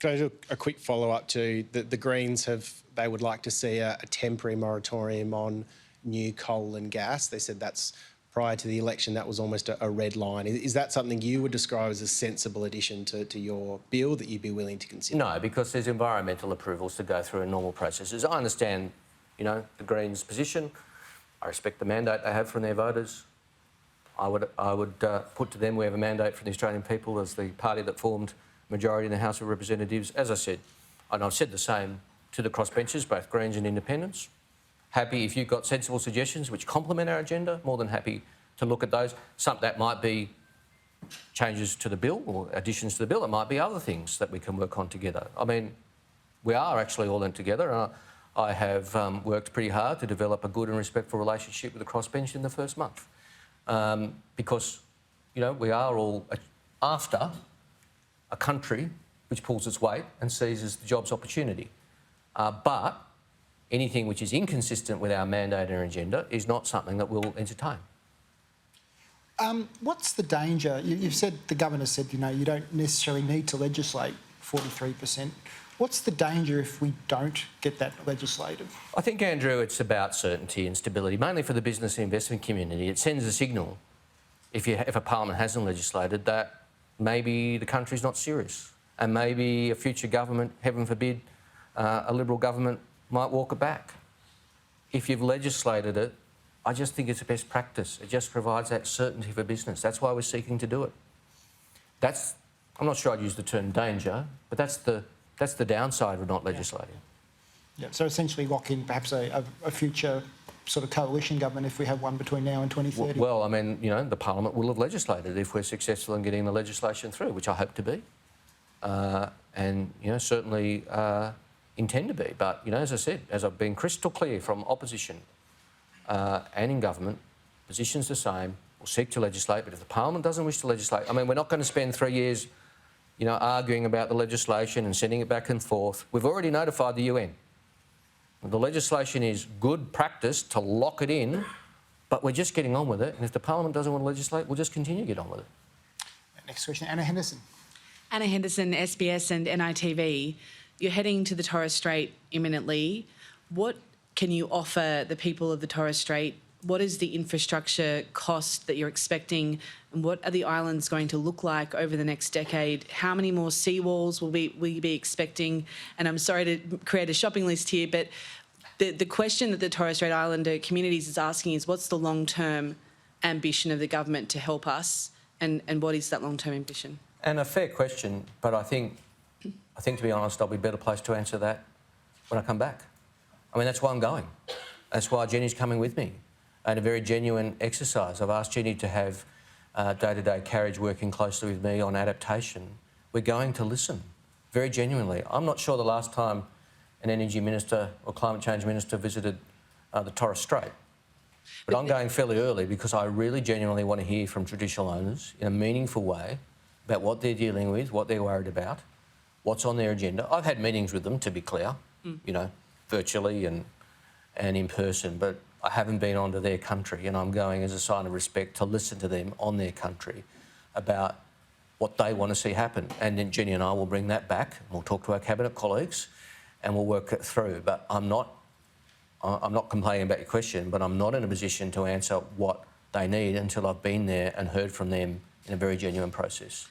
Can I do a quick follow-up to the Greens they would like to see a temporary moratorium on new coal and gas. They said that's prior to the election, that was almost a red line. Is that something you would describe as a sensible addition to your bill that you'd be willing to consider? No, because there's environmental approvals to go through in normal processes. I understand, the Greens' position. I respect the mandate they have from their voters. I would put to them, we have a mandate from the Australian people as the party that formed majority in the House of Representatives. As I said, and I've said the same to the crossbenchers, both Greens and Independents. Happy if you've got sensible suggestions which complement our agenda, more than happy to look at those. Some that might be changes to the bill or additions to the bill. It might be other things that we can work on together. I mean, we are actually all in together. I have worked pretty hard to develop a good and respectful relationship with the crossbench in the first month because, we are all after a country which pulls its weight and seizes the jobs opportunity. But anything which is inconsistent with our mandate and agenda is not something that we'll entertain. What's the danger? You've said, the Governor said, you don't necessarily need to legislate 43%. What's the danger if we don't get that legislated? I think, Andrew, it's about certainty and stability, mainly for the business and investment community. It sends a signal, if a parliament hasn't legislated, that maybe the country's not serious and maybe a future government, heaven forbid, a Liberal government might walk it back. If you've legislated it, I just think it's a best practice. It just provides that certainty for business. That's why we're seeking to do it. I'm not sure I'd use the term danger, but that's the downside of not legislating. Yeah. So essentially lock in perhaps a future sort of coalition government if we have one between now and 2030. Well, I mean, the Parliament will have legislated if we're successful in getting the legislation through, which I hope to be, and certainly intend to be. But as I said, as I've been crystal clear from opposition and in government, position's the same. We'll seek to legislate, but if the Parliament doesn't wish to legislate, I mean, we're not going to spend 3 years, arguing about the legislation and sending it back and forth. We've already notified the UN. The legislation is good practice to lock it in, but we're just getting on with it. And if the Parliament doesn't want to legislate, we'll just continue to get on with it. Next question, Anna Henderson. Anna Henderson, SBS and NITV. You're heading to the Torres Strait imminently. What can you offer the people of the Torres Strait? What is the infrastructure cost that you're expecting? And what are the islands going to look like over the next decade? How many more seawalls will you be expecting? And I'm sorry to create a shopping list here, but the question that the Torres Strait Islander communities is asking is, what's the long-term ambition of the government to help us? And what is that long-term ambition? And a fair question, but I think to be honest, I'll be better placed to answer that when I come back. I mean, that's why I'm going. That's why Jenny's coming with me. And a very genuine exercise. I've asked Jenny to have day-to-day carriage working closely with me on adaptation. We're going to listen, very genuinely. I'm not sure the last time an energy minister or climate change minister visited the Torres Strait. But I'm going fairly early because I really genuinely want to hear from traditional owners in a meaningful way about what they're dealing with, what they're worried about, what's on their agenda. I've had meetings with them, to be clear, virtually and in person, but I haven't been onto their country, and I'm going as a sign of respect to listen to them on their country about what they want to see happen. And then Jenny and I will bring that back, and we'll talk to our cabinet colleagues, and we'll work it through. But I'm not complaining about your question, but I'm not in a position to answer what they need until I've been there and heard from them in a very genuine process.